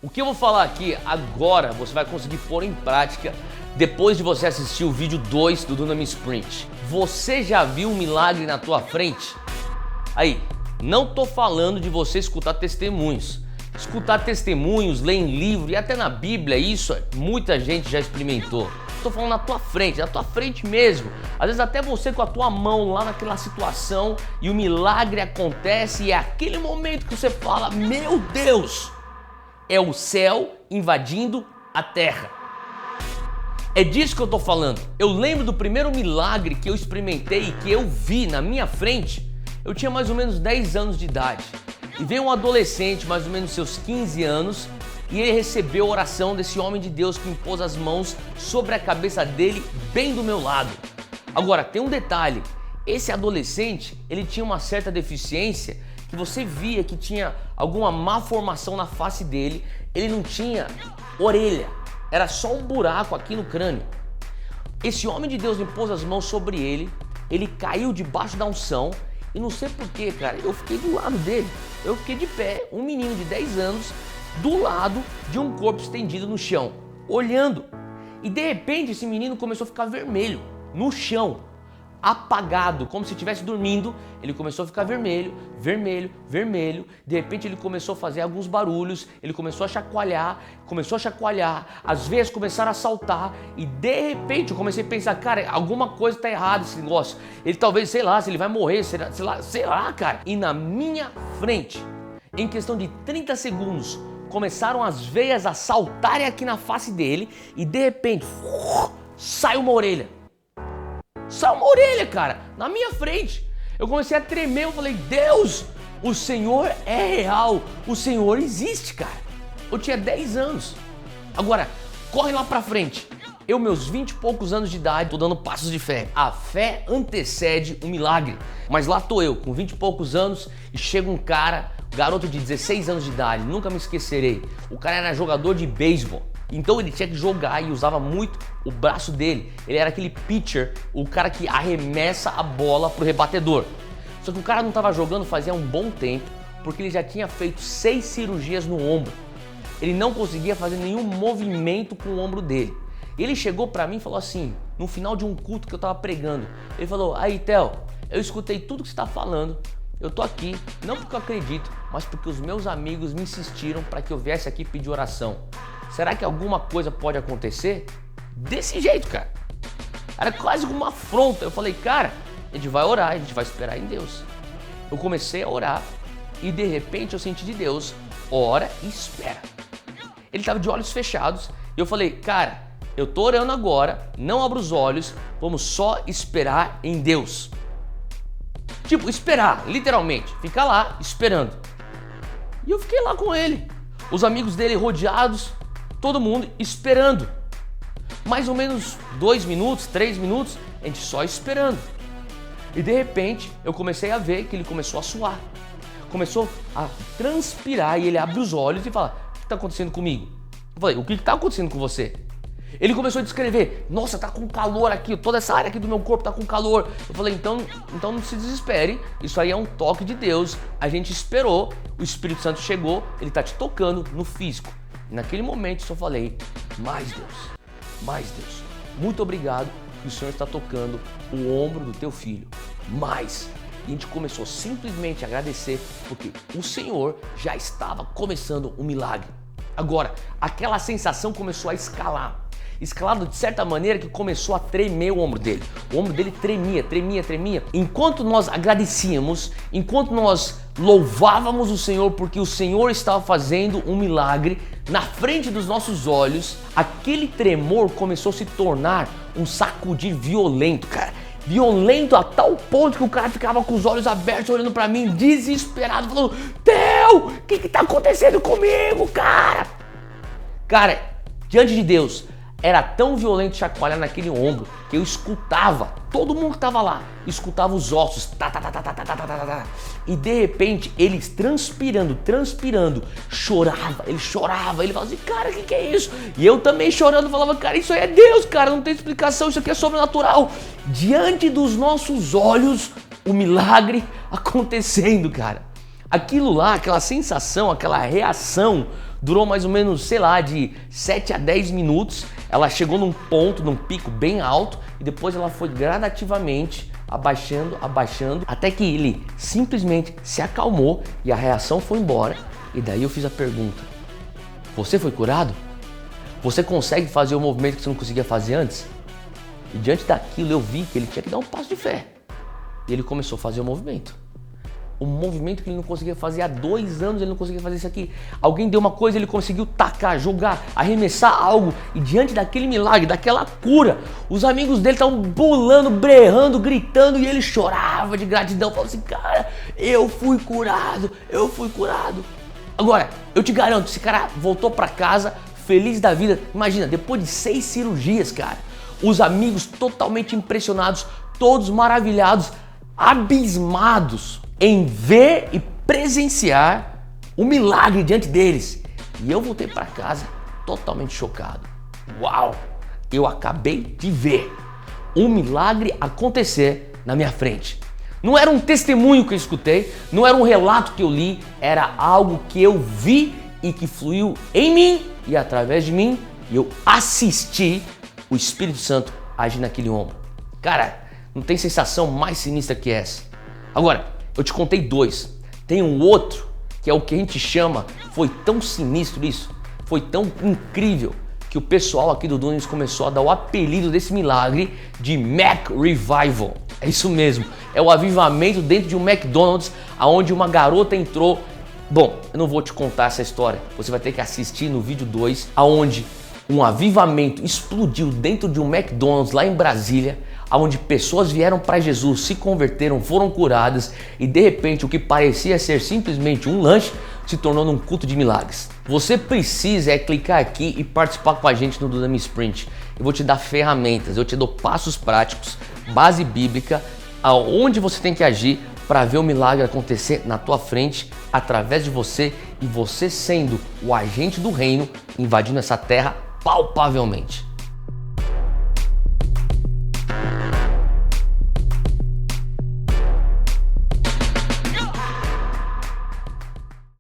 O que eu vou falar aqui agora você vai conseguir pôr em prática depois de você assistir o vídeo 2 do Dunamis Sprint. Você já viu um milagre na tua frente? Aí, não tô falando de você escutar testemunhos. Escutar testemunhos, ler em livro e até na Bíblia, isso muita gente já experimentou. Tô falando na tua frente mesmo. Às vezes até você com a tua mão lá naquela situação e o milagre acontece e é aquele momento que você fala, meu Deus, é o céu invadindo a terra. É disso que eu tô falando. Eu lembro do primeiro milagre que eu experimentei e que eu vi na minha frente. Eu tinha mais ou menos 10 anos de idade. E veio um adolescente, mais ou menos seus 15 anos, e ele recebeu a oração desse homem de Deus que impôs as mãos sobre a cabeça dele, bem do meu lado. Agora, tem um detalhe. Esse adolescente, ele tinha uma certa deficiência que você via que tinha alguma má formação na face dele. Ele não tinha orelha, era só um buraco aqui no crânio. Esse homem de Deus impôs as mãos sobre ele, ele caiu debaixo da unção e não sei porquê, cara, eu fiquei do lado dele. Eu fiquei de pé, um menino de 10 anos, do lado de um corpo estendido no chão, olhando. E de repente esse menino começou a ficar vermelho, no chão, apagado, como se estivesse dormindo. Ele começou a ficar vermelho, vermelho, vermelho. De repente ele começou a fazer alguns barulhos, ele começou a chacoalhar, as veias começaram a saltar e de repente eu comecei a pensar, cara, alguma coisa tá errada esse negócio. Ele talvez, sei lá, se ele vai morrer, sei lá, cara. E na minha frente, em questão de 30 segundos, começaram as veias a saltarem aqui na face dele e de repente, sai uma orelha. Saiu uma orelha, cara, na minha frente. Eu comecei a tremer, eu falei, Deus, o Senhor é real, o Senhor existe, cara. Eu tinha 10 anos. Agora, corre lá pra frente. Eu, meus 20 e poucos anos de idade, tô dando passos de fé. A fé antecede o milagre. Mas lá tô eu, com 20 e poucos anos, e chega um cara, garoto de 16 anos de idade, nunca me esquecerei. O cara era jogador de beisebol. Então ele tinha que jogar e usava muito o braço dele. Ele era aquele pitcher, o cara que arremessa a bola pro rebatedor. Só que o cara não estava jogando fazia um bom tempo, porque ele já tinha feito 6 cirurgias no ombro. Ele não conseguia fazer nenhum movimento com o ombro dele. Ele chegou pra mim e falou assim, no final de um culto que eu tava pregando, ele falou, aí Theo, eu escutei tudo que você tá falando, eu tô aqui, não porque eu acredito, mas porque os meus amigos me insistiram para que eu viesse aqui pedir oração. Será que alguma coisa pode acontecer? Desse jeito, cara. Era quase uma afronta. Eu falei, cara, a gente vai orar, a gente vai esperar em Deus. Eu comecei a orar e de repente eu senti de Deus, ora e espera. Ele estava de olhos fechados e eu falei, cara, eu tô orando agora, não abra os olhos, vamos só esperar em Deus. Tipo, esperar, literalmente, ficar lá esperando. E eu fiquei lá com ele, os amigos dele rodeados, todo mundo esperando. Mais ou menos 2 minutos, 3 minutos, a gente só esperando. E de repente eu comecei a ver que ele começou a suar. Começou a transpirar e ele abre os olhos e fala, o que está acontecendo comigo? Eu falei, o que está acontecendo com você? Ele começou a descrever, nossa, tá com calor aqui, toda essa área aqui do meu corpo tá com calor. Eu falei, então não se desespere, isso aí é um toque de Deus. A gente esperou, o Espírito Santo chegou, ele tá te tocando no físico. E naquele momento eu só falei, mais Deus, muito obrigado que o Senhor está tocando o ombro do teu filho, mais. E a gente começou simplesmente a agradecer porque o Senhor já estava começando um milagre. Agora, aquela sensação começou a escalado de certa maneira que começou a tremer o ombro dele. O ombro dele tremia. Enquanto nós agradecíamos, enquanto nós louvávamos o Senhor porque o Senhor estava fazendo um milagre na frente dos nossos olhos, aquele tremor começou a se tornar um sacudir violento, cara. Violento a tal ponto que o cara ficava com os olhos abertos olhando pra mim, desesperado, falando, Theo, o que tá acontecendo comigo, cara? Cara, diante de Deus, era tão violento chacoalhar naquele ombro que eu escutava, todo mundo que tava lá, escutava os ossos, e de repente ele transpirando, chorava, ele falava assim, cara, o que é isso? E eu também chorando, falava, cara, isso aí é Deus, cara, não tem explicação, isso aqui é sobrenatural. Diante dos nossos olhos, o milagre acontecendo, cara. Aquilo lá, aquela sensação, aquela reação, durou mais ou menos, sei lá, de 7 a 10 minutos. Ela chegou num ponto, num pico bem alto e depois ela foi gradativamente abaixando, até que ele simplesmente se acalmou e a reação foi embora. E daí eu fiz a pergunta: você foi curado? Você consegue fazer o movimento que você não conseguia fazer antes? E diante daquilo eu vi que ele tinha que dar um passo de fé. E ele começou a fazer o movimento. O movimento que ele não conseguia fazer há 2 anos, ele não conseguia fazer isso aqui. Alguém deu uma coisa, ele conseguiu tacar, jogar, arremessar algo. E diante daquele milagre, daquela cura, os amigos dele estavam pulando, berrando, gritando. E ele chorava de gratidão. Falou assim: cara, eu fui curado, eu fui curado. Agora, eu te garanto, esse cara voltou pra casa feliz da vida. Imagina, depois de 6 cirurgias, cara. Os amigos totalmente impressionados, todos maravilhados, abismados em ver e presenciar o milagre diante deles. E eu voltei para casa totalmente chocado. Uau! Eu acabei de ver um milagre acontecer na minha frente. Não era um testemunho que eu escutei, não era um relato que eu li, era algo que eu vi e que fluiu em mim e através de mim, e eu assisti o Espírito Santo agir naquele homem. Cara, não tem sensação mais sinistra que essa. Agora, eu te contei 2. Tem um outro que é o que a gente chama, foi tão sinistro isso, foi tão incrível, que o pessoal aqui do Dunamis começou a dar o apelido desse milagre de Mac Revival. É isso mesmo, é o avivamento dentro de um McDonald's, onde uma garota entrou. Bom, eu não vou te contar essa história, você vai ter que assistir no vídeo 2, aonde um avivamento explodiu dentro de um McDonald's lá em Brasília, onde pessoas vieram para Jesus, se converteram, foram curadas e de repente o que parecia ser simplesmente um lanche se tornou num culto de milagres. Você precisa clicar aqui e participar com a gente no Dunamis Sprint. Eu vou te dar ferramentas, eu te dou passos práticos, base bíblica, aonde você tem que agir para ver o milagre acontecer na tua frente, através de você e você sendo o agente do reino, invadindo essa terra palpavelmente.